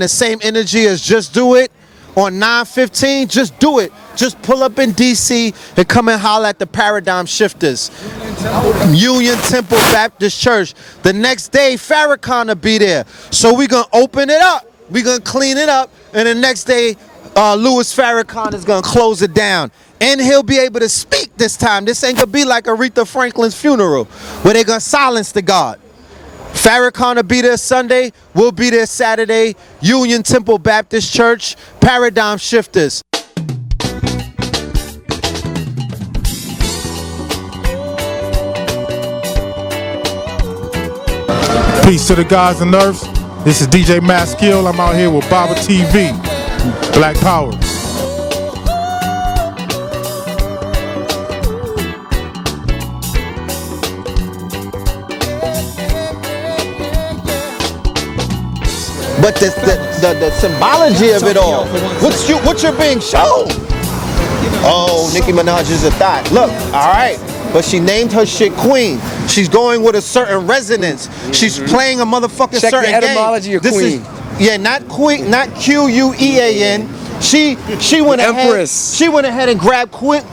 the same energy as Just Do It on 9/15, just do it. Just pull up in DC and come and holler at the Paradigm Shifters. Union Temple Baptist Church. The next day, Farrakhan will be there. So we gonna open it up. We gonna clean it up. And the next day, Louis Farrakhan is gonna close it down. And he'll be able to speak this time. This ain't gonna be like Aretha Franklin's funeral, where they gonna silence the God. Farrakhan will be there Sunday, we'll be there Saturday. Union Temple Baptist Church, Paradigm Shifters. Peace to the gods and earths. This is DJ Maskill. I'm out here with BABATV. Black Power. But the symbology of it all, what you're being shown. Oh, Nicki Minaj is a thought. Look, all right, but she named her shit Queen. She's going with a certain resonance. She's playing a motherfucking certain game. Check the etymology of Queen. Yeah, not Queen, not Queen. She went ahead. Empress. She went ahead and grabbed Queen.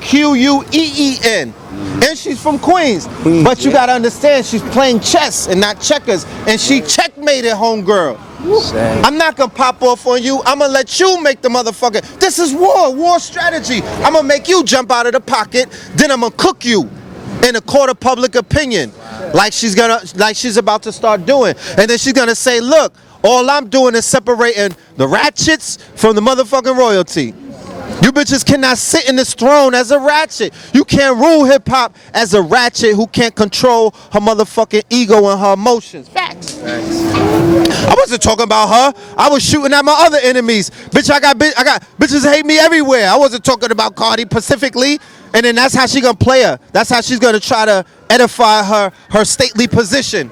And she's from Queens. But you gotta understand, she's playing chess and not checkers. And she checkmated homegirl. I'm not gonna pop off on you. I'm gonna let you make the motherfucker. This is war strategy. I'm gonna make you jump out of the pocket, then I'm gonna cook you in a court of public opinion, like she's about to start doing. And then she's gonna say, look, all I'm doing is separating the ratchets from the motherfucking royalty. You bitches cannot sit in this throne as a ratchet. You can't rule hip-hop as a ratchet who can't control her motherfucking ego and her emotions. Facts. I wasn't talking about her. I was shooting at my other enemies. Bitch, I got bitches hate me everywhere. I wasn't talking about Cardi specifically. And then that's how she gonna play her. That's how she's gonna try to edify her stately position.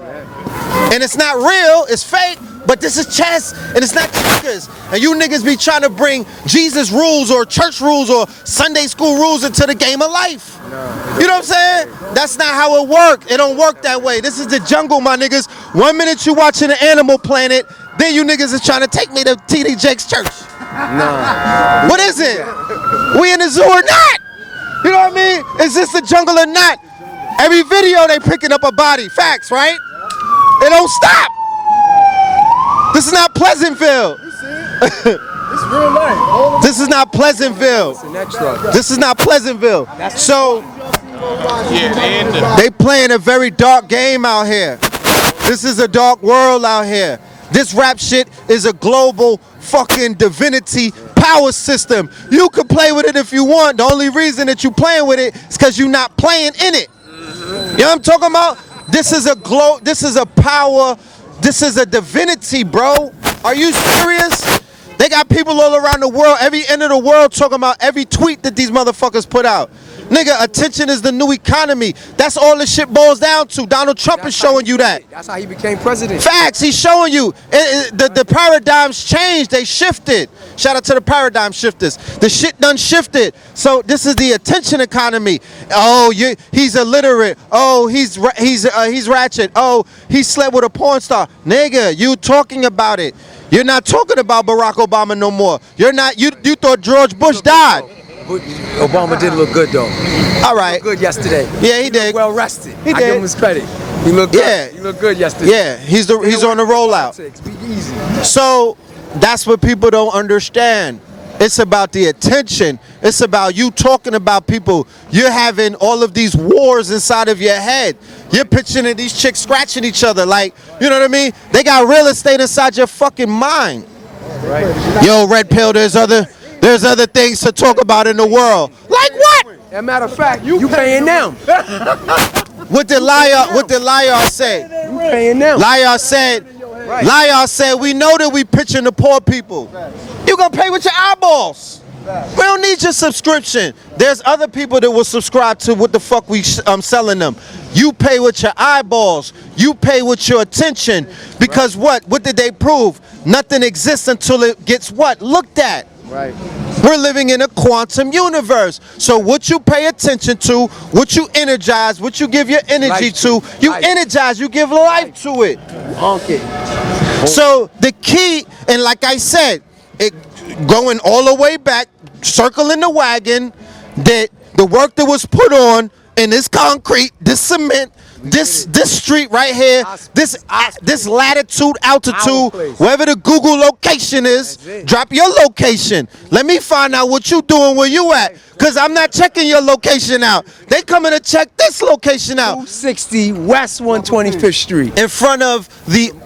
And it's not real, it's fake, but this is chess, and it's not checkers. And you niggas be trying to bring Jesus rules or church rules or Sunday school rules into the game of life. You know what I'm saying? That's not how it works. It don't work that way. This is the jungle, my niggas. 1 minute you watching the Animal Planet, then you niggas is trying to take me to TD Jake's church. Nah. What is it? We in the zoo or not? You know what I mean? Is this the jungle or not? Every video they picking up a body. Facts, right? It don't stop. This is not Pleasantville. It's real life. This is not Pleasantville. This is not Pleasantville. So they playing a very dark game out here. This is a dark world out here. This rap shit is a global fucking divinity power system. You can play with it if you want. The only reason that you playing with it is because you're not playing in it. You know what I'm talking about? This is a power, this is a divinity, bro. Are you serious? They got people all around the world, every end of the world, talking about every tweet that these motherfuckers put out. Nigga, attention is the new economy. That's all this shit boils down to. Donald Trump is showing you that. That's how he became president. Facts, he's showing you. The paradigms changed, they shifted. Shout out to the paradigm shifters. The shit done shifted. So this is the attention economy. Oh, he's illiterate. Oh, he's ratchet. Oh, he slept with a porn star. Nigga, you talking about it. You're not talking about Barack Obama no more. You're not. You thought George Bush died. Obama did look good though. All right. He looked good yesterday. Yeah, he did. Well rested. He did. I give him his credit. He looked good. Yeah. He looked good yesterday. Yeah, he's on the rollout. Be easy. So that's what people don't understand. It's about the attention. It's about you talking about people. You're having all of these wars inside of your head. You're picturing these chicks scratching each other like, you know what I mean? They got real estate inside your fucking mind. Right. Yo, Red Pill, there's other things to talk about in the world. Like what? As a matter of fact, you paying them. What did Liar say? You paying them. Liar said, we know that we pitching the poor people. You gonna pay with your eyeballs. We don't need your subscription. There's other people that will subscribe to what the fuck we selling them. You pay with your eyeballs. You pay with your attention. Because what? What did they prove? Nothing exists until it gets what? Looked at. Right. We're living in a quantum universe. So what you pay attention to, what you energize, what you give your energy to, you energize, you give life to it. Honk it. So the key, and like I said, it going all the way back, circling the wagon, that the work that was put on in this concrete, this cement, this street right here, this latitude, altitude, wherever the Google location is, drop your location. Let me find out what you doing where you at, because I'm not checking your location out. They coming to check this location out. 260 West 125th Street. In front of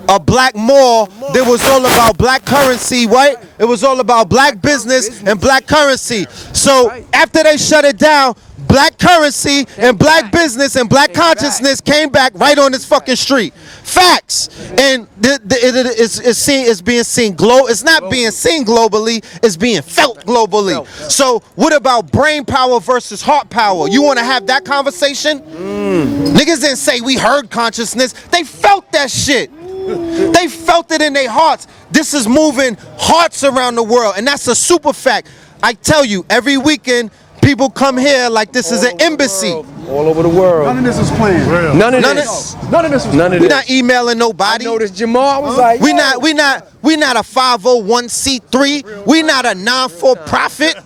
a black mall that was all about black currency, right? It was all about black business and black currency. So after they shut it down, black currency and black business and black consciousness came back right on this fucking street. Facts. And it's being seen it's not being seen globally, it's being felt globally. So what about brain power versus heart power? You want to have that conversation? Niggas didn't say we heard consciousness. They felt that shit. They felt it in their hearts. This is moving hearts around the world, and that's a super fact. I tell you, every weekend, people come here like this is an embassy. All over the world. None of this was planned. None of this. None of this was None of We're this. not emailing nobody. I noticed Jamal was like, We not a 501c3. We not a non-for-profit.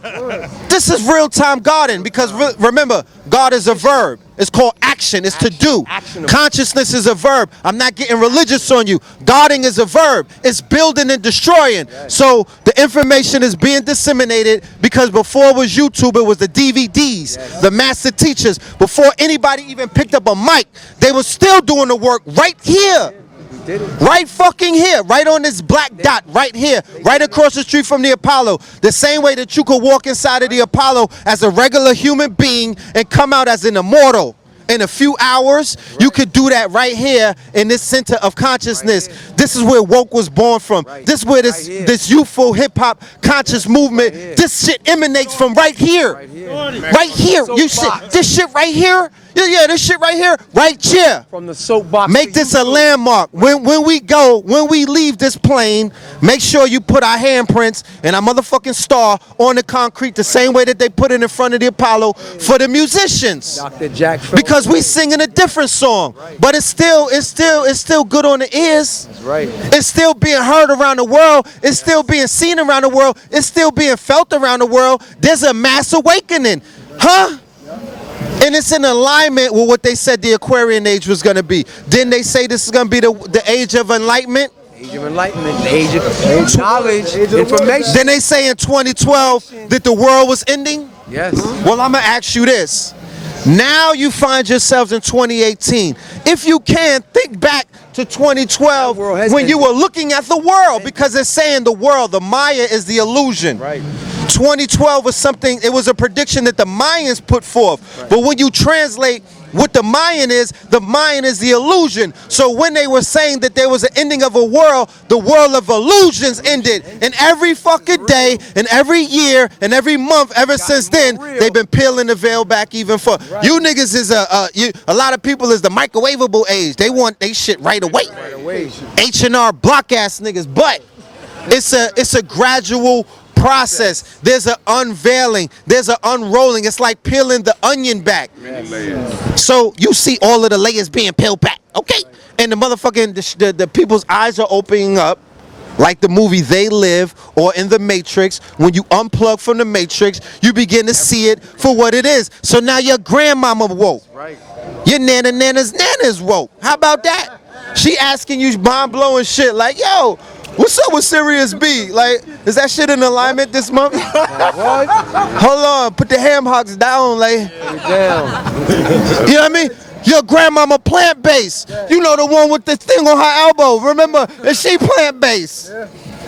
This is real-time garden, because remember, God is a verb. It's called action. It's to do. Consciousness is a verb. I'm not getting religious on you. Guarding is a verb. It's building and destroying. So the information is being disseminated, because before it was YouTube, it was the DVDs, the master teachers. Before anybody even picked up a mic, they were still doing the work right here. Right fucking here, right on this black dot, right here, right across the street from the Apollo. The same way that you could walk inside of the Apollo as a regular human being and come out as an immortal in a few hours, you could do that right here in this center of consciousness. This is where woke was born from. This is where this youthful hip hop conscious movement, this shit emanates from right here. Right here. You shit, this shit right here. Yeah, this shit right here, right here. From the soapbox. Make this a landmark. When we leave this plane, make sure you put our handprints and our motherfucking star on the concrete the same way that they put it in front of the Apollo for the musicians. Dr. Jack. Because we singing a different song, but it's still good on the ears. That's right. It's still being heard around the world. It's still being seen around the world. It's still being felt around the world. There's a mass awakening, huh? And it's in alignment with what they said the Aquarian age was going to be. Didn't they say this is going to be the age of enlightenment? Age of enlightenment, the age of knowledge, information. Then they say in 2012 that the world was ending? Yes. Well, I'm going to ask you this. Now you find yourselves in 2018. If you can, think back to 2012 when you were looking at the world, because it's saying the world, the Maya is the illusion. Right. 2012 was something, it was a prediction that the Mayans put forth. Right. But when you translate what the Mayan is the illusion. So when they were saying that there was an ending of a world, the world of illusions ended. And every fucking day, and every year, and every month ever since then, they've been peeling the veil back even for. Right. You niggas is a lot of people is the microwavable age. They want they shit right away. H&R block ass niggas. But it's a gradual process. There's an unveiling. There's an unrolling. It's like peeling the onion back. So you see all of the layers being peeled back, okay? And the motherfucking the people's eyes are opening up, like the movie They Live or in the Matrix. When you unplug from the Matrix, you begin to see it for what it is. So now your grandmama woke. Right. Your nana's woke. How about that? She asking you mind blowing shit like, yo, what's up with Sirius B? Like, is that shit in alignment this month? What? Hold on, put the ham hocks down, like. Down. You know what I mean? Your grandmama plant-based. You know, the one with the thing on her elbow. Remember, is she plant-based?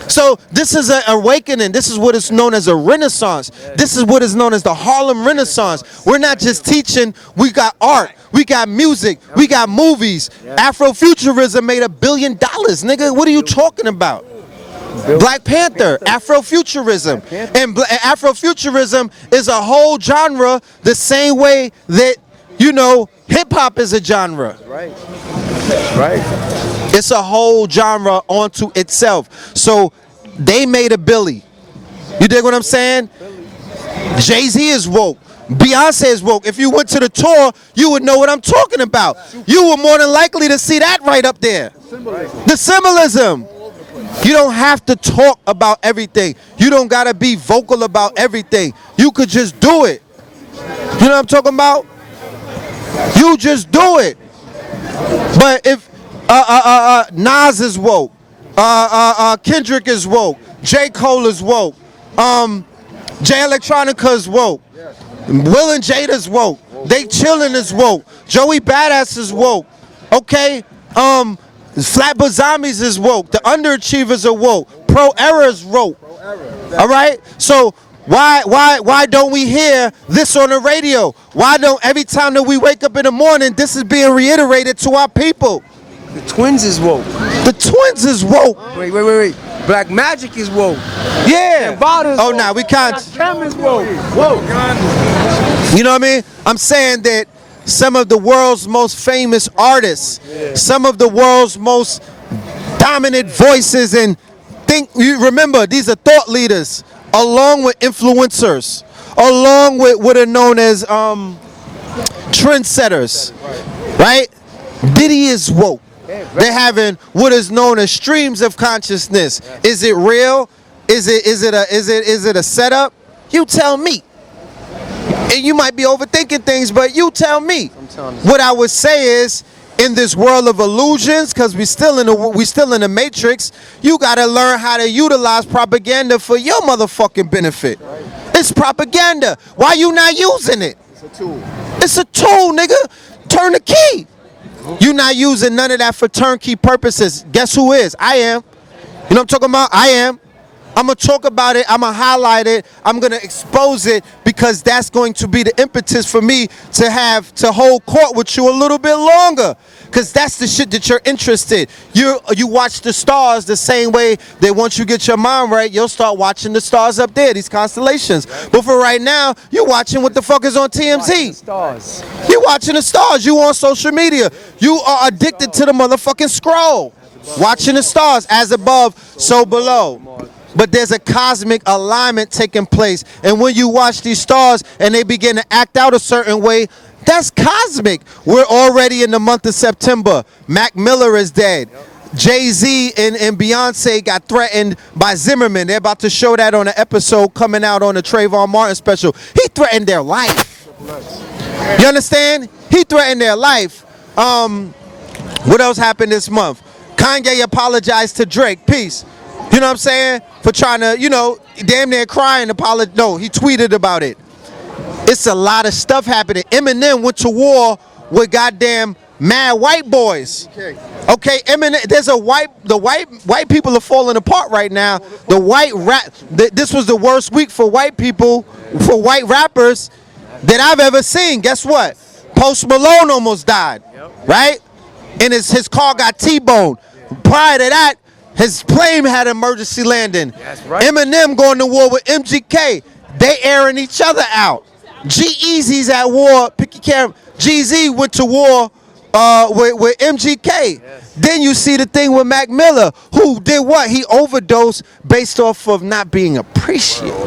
So this is an awakening. This is what is known as a renaissance. This is what is known as the Harlem Renaissance. We're not just teaching. We got art. We got music. We got movies. Afrofuturism made $1 billion, nigga. What are you talking about? Black Panther, Afrofuturism. And Afrofuturism is a whole genre the same way that, you know, hip-hop is a genre. Right. Right. It's a whole genre onto itself. So they made a Billy. You dig what I'm saying? Jay-Z is woke. Beyonce is woke. If you went to the tour, you would know what I'm talking about. You were more than likely to see that right up there. The symbolism. You don't have to talk about everything. You don't gotta be vocal about everything. You could just do it. You know what I'm talking about? You just do it. But if Nas is woke, Kendrick is woke, J. Cole is woke, Jay Electronica is woke, Will and Jada's woke, They Chillin' is woke, Joey Badass is woke, okay? Flatbush Zombies is woke, the Underachievers are woke, Pro Era is woke. All right? So why don't we hear this on the radio? Why don't every time that we wake up in the morning, this is being reiterated to our people? The Twins is woke. The Twins is woke. Wait. Black Magic is woke. Yeah. Oh, woke. nah, we can't. Cam is woke. Woke. You know what I mean? I'm saying that some of the world's most famous artists, some of the world's most dominant voices, and you remember, these are thought leaders, along with influencers, along with what are known as trendsetters, right? Diddy is woke. They're having what is known as streams of consciousness. Is it real? Is it a setup? You tell me. And you might be overthinking things, but you tell me. What I would say is, in this world of illusions, because we still in the matrix, you gotta learn how to utilize propaganda for your motherfucking benefit. It's propaganda. Why you not using it? It's a tool. It's a tool, nigga. Turn the key. You not using none of that for turnkey purposes. Guess who is? I am. You know what I'm talking about? I am. I'm going to talk about it. I'm going to highlight it. I'm going to expose it, because that's going to be the impetus for me to hold court with you a little bit longer. Because that's the shit that you're interested. You watch the stars the same way that once you get your mind right, you'll start watching the stars up there, these constellations. But for right now, you're watching what the fuck is on TMZ. You're watching the stars. You on social media. You are addicted to the motherfucking scroll. Watching the stars, as above, so below. But there's a cosmic alignment taking place. And when you watch these stars and they begin to act out a certain way, that's cosmic. We're already in the month of September. Mac Miller is dead. Jay-Z and Beyonce got threatened by Zimmerman. They're about to show that on an episode coming out on the Trayvon Martin special. He threatened their life. You understand? He threatened their life. What else happened this month? Kanye apologized to Drake. Peace. You know what I'm saying? For trying to, damn near crying. No, he tweeted about it. It's a lot of stuff happening. Eminem went to war with goddamn mad white boys. Okay, Eminem. The white people are falling apart right now. The white rap. This was the worst week for white people, for white rappers that I've ever seen. Guess what? Post Malone almost died, right? And his car got T-boned. Prior to that, his plane had emergency landing. That's right. Eminem going to war with MGK. They airing each other out. G-Eazy's at war. Pick your camera. G-Z went to war with MGK. Yes. Then you see the thing with Mac Miller, who did what? He overdosed based off of not being appreciated.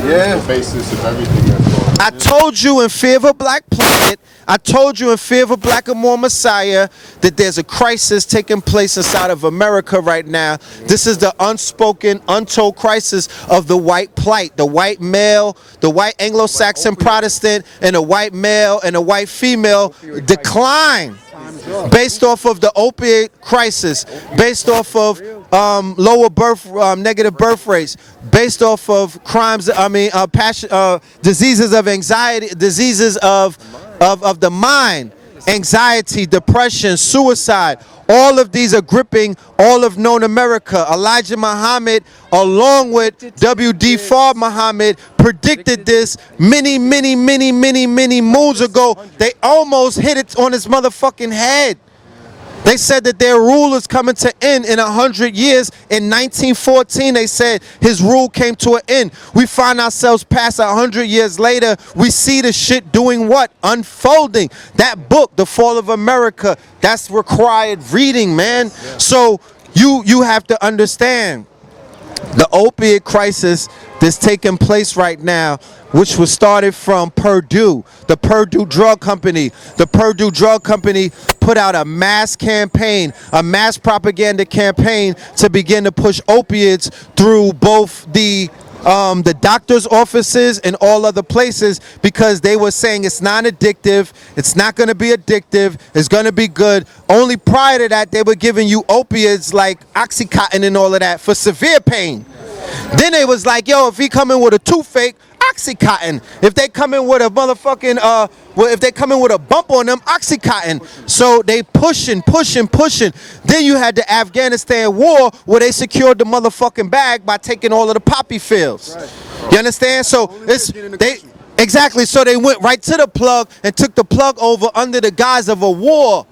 Yeah. The basis of everything that's going on. I told you in Fear of a Black Planet, I told you in Fear of a Black and More Messiah that there's a crisis taking place inside of America right now. This is the unspoken, untold crisis of the white plight, the white male, the white Anglo-Saxon Protestant, and the white male and the white female decline based off of the opiate crisis, based off of negative birth rates, based off of crimes, diseases of anxiety, diseases of the mind, anxiety, depression, suicide. All of these are gripping all of known America. Elijah Muhammad, along with W.D. Fard Muhammad, predicted this many moons ago. They almost hit it on his motherfucking head. They said that their rule is coming to end in 100 years. In 1914, they said his rule came to an end. We find ourselves past 100 years later. We see the shit doing what? Unfolding. That book, The Fall of America, that's required reading, man. Yeah. So you have to understand the opiate crisis that's taking place right now, which was started from Purdue, the Purdue Drug Company. The Purdue Drug Company put out a mass campaign, a mass propaganda campaign to begin to push opiates through both the doctor's offices and all other places, because they were saying it's non-addictive, it's not going to be addictive, it's going to be good. Only prior to that, they were giving you opiates like Oxycontin and all of that for severe pain. Then they was like, yo, if he come in with a toothache, Oxycontin. If they come in with a motherfucking, if they come in with a bump on them, Oxycontin. So they pushing. Then you had the Afghanistan war where they secured the motherfucking bag by taking all of the poppy fields. Right. You understand? So it's exactly. So they went right to the plug and took the plug over under the guise of a war.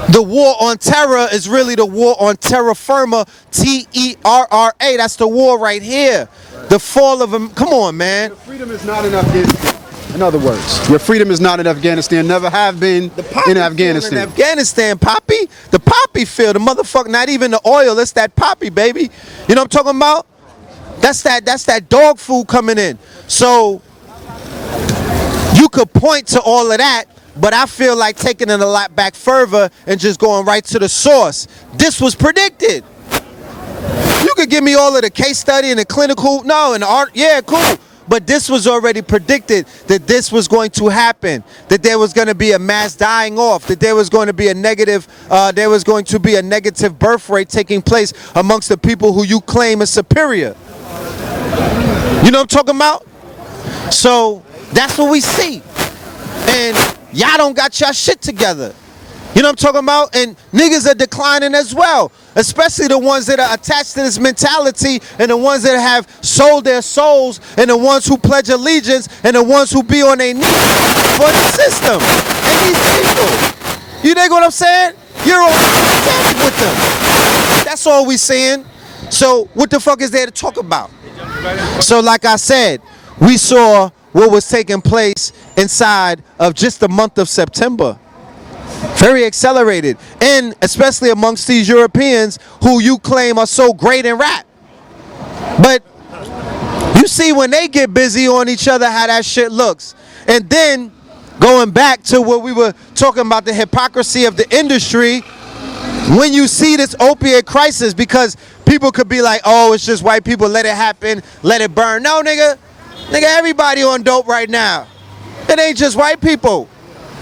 The war on terror is really the war on terra firma, Terra. That's the war right here. The fall of them. Come on, man. Your freedom is not in Afghanistan. In other words, your freedom is not in Afghanistan. Never have been in Afghanistan. In Afghanistan, poppy. The poppy field. The motherfucker. Not even the oil. It's that poppy, baby. You know what I'm talking about? That's that dog food coming in. So you could point to all of that. But I feel like taking it a lot back further and just going right to the source. This was predicted. You could give me all of the case study and the clinical, no, and the art, yeah, cool. But this was already predicted that this was going to happen, that there was going to be a mass dying off, that there was going to be a negative birth rate taking place amongst the people who you claim is superior. You know what I'm talking about? So that's what we see. And y'all don't got y'all shit together. You know what I'm talking about? And niggas are declining as well. Especially the ones that are attached to this mentality, and the ones that have sold their souls, and the ones who pledge allegiance, and the ones who be on their knees for the system. And these people. You dig what I'm saying? You're on contact with them. That's all we saying. So what the fuck is there to talk about? So like I said, we saw what was taking place inside of just the month of September. Very accelerated. And especially amongst these Europeans who you claim are so great in rap. But you see when they get busy on each other how that shit looks. And then going back to what we were talking about, the hypocrisy of the industry, when you see this opiate crisis, because people could be like, oh, it's just white people, let it happen, let it burn. No, nigga. Nigga, everybody on dope right now. It ain't just white people.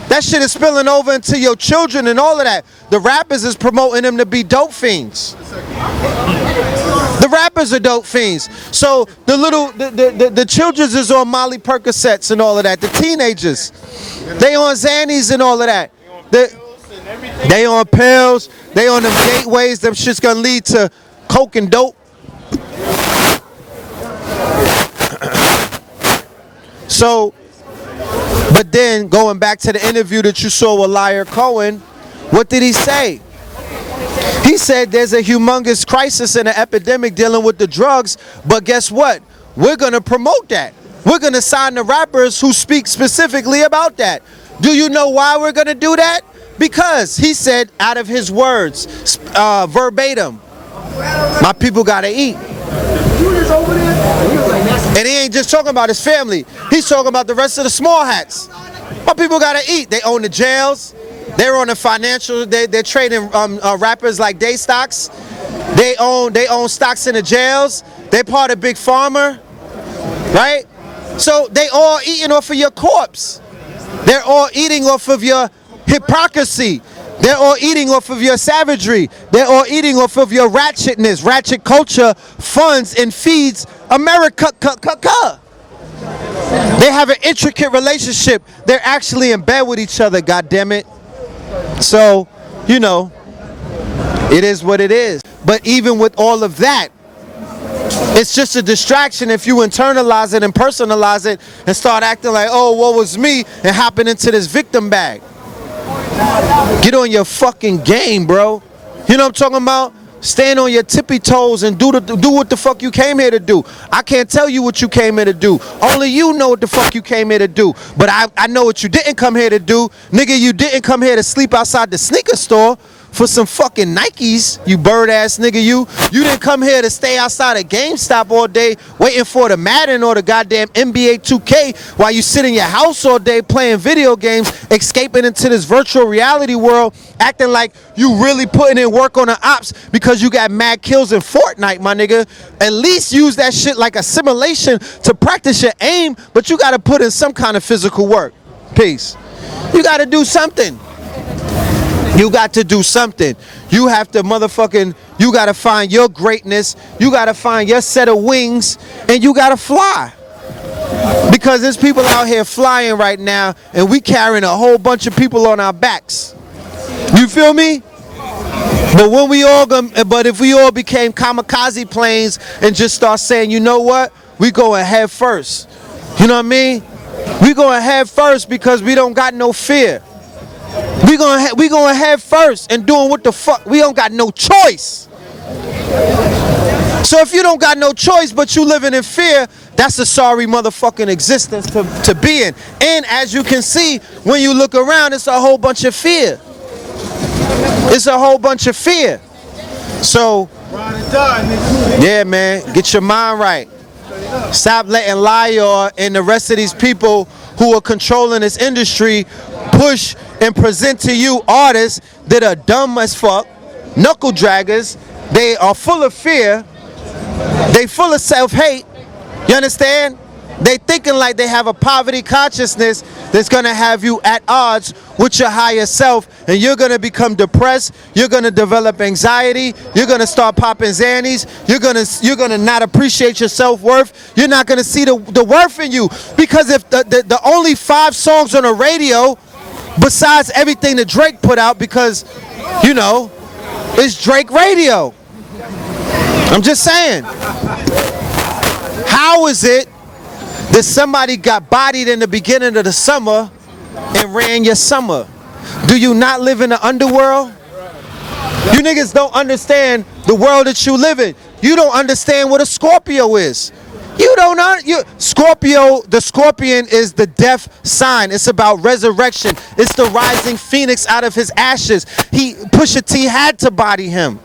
That shit is spilling over into your children and all of that. The rappers is promoting them to be dope fiends. The rappers are dope fiends. So the children's is on Molly Percocets and all of that. The teenagers, they on Xannies and all of that. They on pills. They on them gateways. Them shit's gonna lead to coke and dope. So, but then going back to the interview that you saw with Liar Cohen, what did he say? He said there's a humongous crisis and an epidemic dealing with the drugs, but guess what? We're going to promote that. We're going to sign the rappers who speak specifically about that. Do you know why we're going to do that? Because he said out of his words, verbatim, my people got to eat. And he ain't just talking about his family. He's talking about the rest of the small hats. My people gotta eat. They own the jails. They're on the financial. They're trading rappers like day stocks. They own stocks in the jails. They part of Big Pharma, right? So they all eating off of your corpse. They're all eating off of your hypocrisy. They're all eating off of your savagery. They're all eating off of your ratchetness. Ratchet culture funds and feeds America. They have an intricate relationship. They're actually in bed with each other, goddammit. So, you know, it is what it is. But even with all of that, it's just a distraction if you internalize it and personalize it and start acting like, oh, what was me, and hopping into this victim bag. Get on your fucking game, bro. You know what I'm talking about? Stand on your tippy toes and do what the fuck you came here to do. I can't tell you what you came here to do. Only you know what the fuck you came here to do. But I know what you didn't come here to do. Nigga, you didn't come here to sleep outside the sneaker store. for some fucking Nikes, you bird ass nigga. You didn't come here to stay outside of GameStop all day waiting for the Madden or the goddamn NBA 2K while you sit in your house all day playing video games, escaping into this virtual reality world, acting like you really putting in work on the ops because you got mad kills in Fortnite, my nigga. At least use that shit like a simulation to practice your aim, but you gotta put in some kind of physical work. Peace. You gotta do something. You got to do something. You have to you gotta find your greatness. You gotta find your set of wings, and you gotta fly. Because there's people out here flying right now, and we carrying a whole bunch of people on our backs. You feel me? But if we all became kamikaze planes and just start saying, you know what? We going head first. You know what I mean? We going head first because we don't got no fear. We going head first and doing what the fuck. We don't got no choice. So if you don't got no choice but you living in fear, that's a sorry motherfucking existence to be in. And as you can see, when you look around, it's a whole bunch of fear. It's a whole bunch of fear. So, yeah, man, get your mind right. Stop letting Liar and the rest of these people who are controlling this industry push and present to you artists that are dumb as fuck, knuckle draggers. They are full of fear. They full of self-hate. You understand? They thinking like they have a poverty consciousness that's gonna have you at odds with your higher self, and you're gonna become depressed. You're gonna develop anxiety. You're gonna start popping Xannies. You're gonna not appreciate your self-worth. You're not gonna see the worth in you, because if the only 5 songs on the radio, besides everything that Drake put out, because you know it's Drake radio. I'm just saying. How is it that somebody got bodied in the beginning of the summer and ran your summer? Do you not live in the underworld? You niggas don't understand the world that you live in. You don't understand what a Scorpio is. You don't know. Scorpio, the scorpion is the death sign. It's about resurrection. It's the rising phoenix out of his ashes. Pusha T had to body him.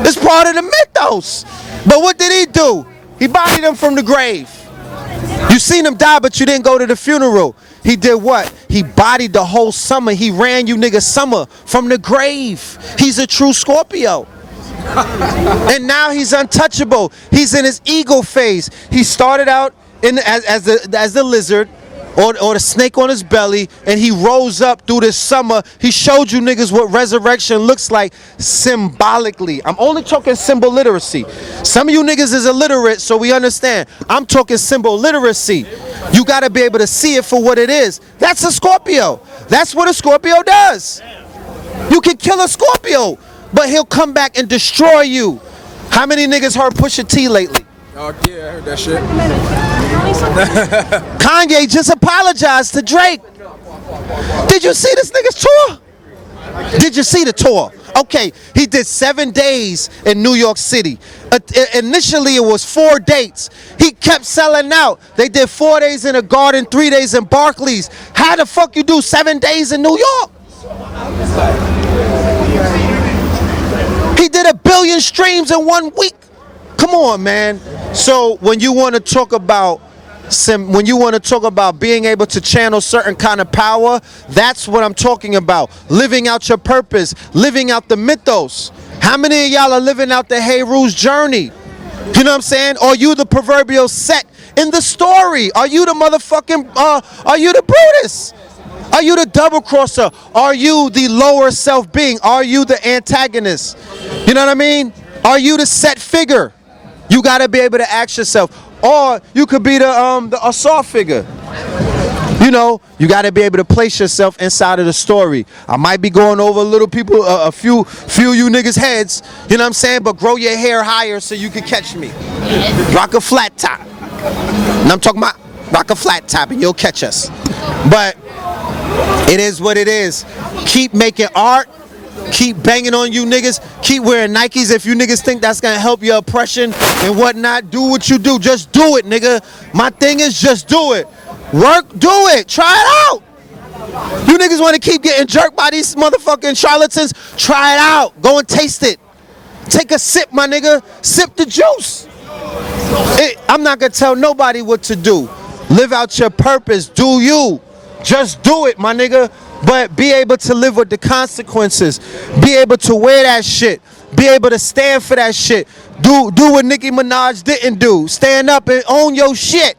It's part of the mythos. But what did he do? He bodied him from the grave. You seen him die, but you didn't go to the funeral. He did what? He bodied the whole summer. He ran you niggas summer from the grave. He's a true Scorpio. And now he's untouchable. He's in his ego phase. He started out as the lizard or the snake on his belly, and he rose up through this summer. He showed you niggas what resurrection looks like symbolically. I'm only talking symbol literacy. Some of you niggas is illiterate, so we understand. I'm talking symbol literacy. You gotta be able to see it for what it is. That's a Scorpio. That's what a Scorpio does. You can kill a Scorpio, but he'll come back and destroy you. How many niggas heard Pusha T lately? Oh yeah, I heard that shit. Kanye just apologized to Drake. Did you see this nigga's tour? Did you see the tour? Okay, he did 7 days in New York City. Initially, it was 4 dates. He kept selling out. They did 4 days in a garden, 3 days in Barclays. How the fuck you do 7 days in New York? He did 1 billion streams in 1 week. Come on, man. So when you want to talk about being able to channel certain kind of power, that's what I'm talking about. Living out your purpose, living out the mythos. How many of y'all are living out the Heru's journey? You know what I'm saying? Are you the proverbial set in the story? Are you the motherfucking, are you the Brutus? Are you the double crosser? Are you the lower self being? Are you the antagonist? You know what I mean? Are you the set figure? You gotta be able to ask yourself. Or you could be the assault figure. You know, you gotta be able to place yourself inside of the story. I might be going over a few you niggas' heads, you know what I'm saying? But grow your hair higher so you can catch me. Rock a flat top. And I'm talking about rock a flat top and you'll catch us. But it is what it is. Keep making art. Keep banging on you niggas. Keep wearing Nikes. If you niggas think that's gonna help your oppression and whatnot, do what you do. Just do it, nigga. My thing is just do it. Work, do it. Try it out. You niggas want to keep getting jerked by these motherfucking charlatans? Try it out. Go and taste it. Take a sip, my nigga. Sip the juice. I'm not going to tell nobody what to do. Live out your purpose. Do you. Just do it, my nigga. But be able to live with the consequences. Be able to wear that shit. Be able to stand for that shit. Do what Nicki Minaj didn't do. Stand up and own your shit.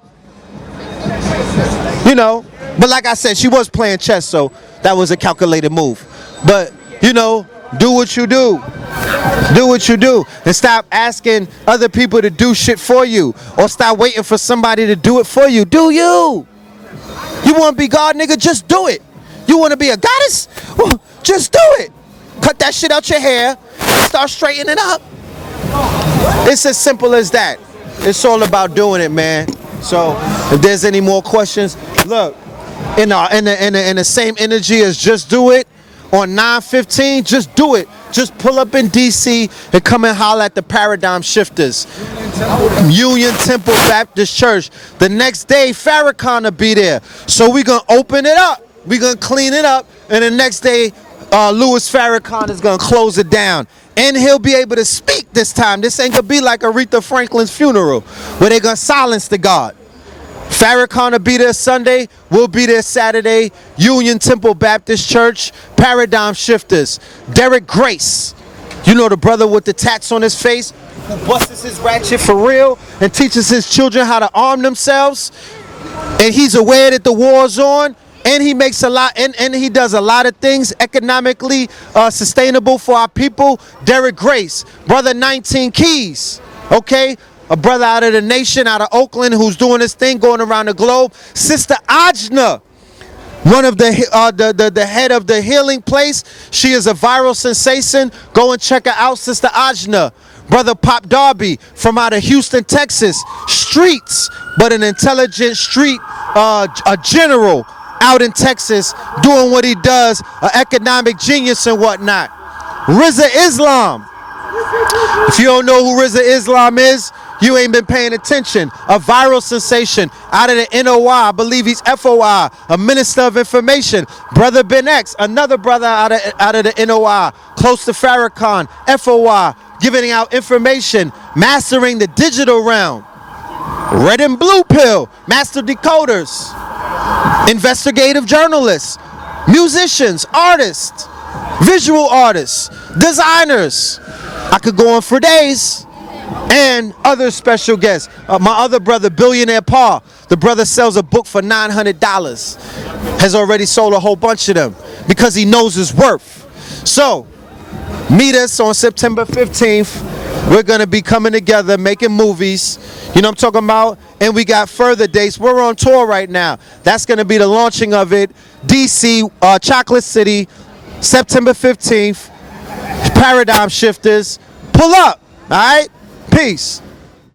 You know, but like I said, she was playing chess, so that was a calculated move. But, you know, do what you do. Do what you do. And stop asking other people to do shit for you. Or stop waiting for somebody to do it for you. Do you. You want to be God, nigga? Just do it. You want to be a goddess? Well, just do it. Cut that shit out your hair and start straightening it up. It's as simple as that. It's all about doing it, man. So if there's any more questions, look, in the same energy as Just Do It on 9/15, just do it. Just pull up in DC and come and holler at the Paradigm Shifters. Union Temple Baptist Church. The next day, Farrakhan will be there. So we're going to open it up. We're going to clean it up. And the next day, Louis Farrakhan is going to close it down. And he'll be able to speak this time. This ain't going to be like Aretha Franklin's funeral where they're going to silence the God. Farrakhan will be there Sunday. We'll be there Saturday. Union Temple Baptist Church. Paradigm Shifters. Derek Grace. You know the brother with the tats on his face who busts his ratchet for real and teaches his children how to arm themselves. And he's aware that the war's on. And he makes a lot, and he does a lot of things economically sustainable for our people. Derek Grace, brother 19 Keys, okay? A brother out of the nation, out of Oakland, who's doing this thing, going around the globe. Sister Ajna, one of the head of the healing place. She is a viral sensation. Go and check her out, Sister Ajna. Brother Pop Darby from out of Houston, Texas. Streets, but an intelligent street, a general. Out in Texas doing what he does, an economic genius and whatnot. Rizza Islam. If you don't know who Rizza Islam is, you ain't been paying attention. A viral sensation out of the NOI, I believe he's FOI, a minister of information. Brother Ben X, another brother out of the NOI, close to Farrakhan, FOI, giving out information, mastering the digital realm. Red and Blue Pill, master decoders. Investigative journalists, musicians, artists, visual artists, designers. I could go on for days. And other special guests. My other brother, Billionaire Paul. The brother sells a book for $900. Has already sold a whole bunch of them because he knows his worth. So, meet us on September 15th. We're going to be coming together, making movies. You know what I'm talking about? And we got further dates. We're on tour right now. That's going to be the launching of it. DC, Chocolate City, September 15th. Paradigm Shifters. Pull up. All right? Peace.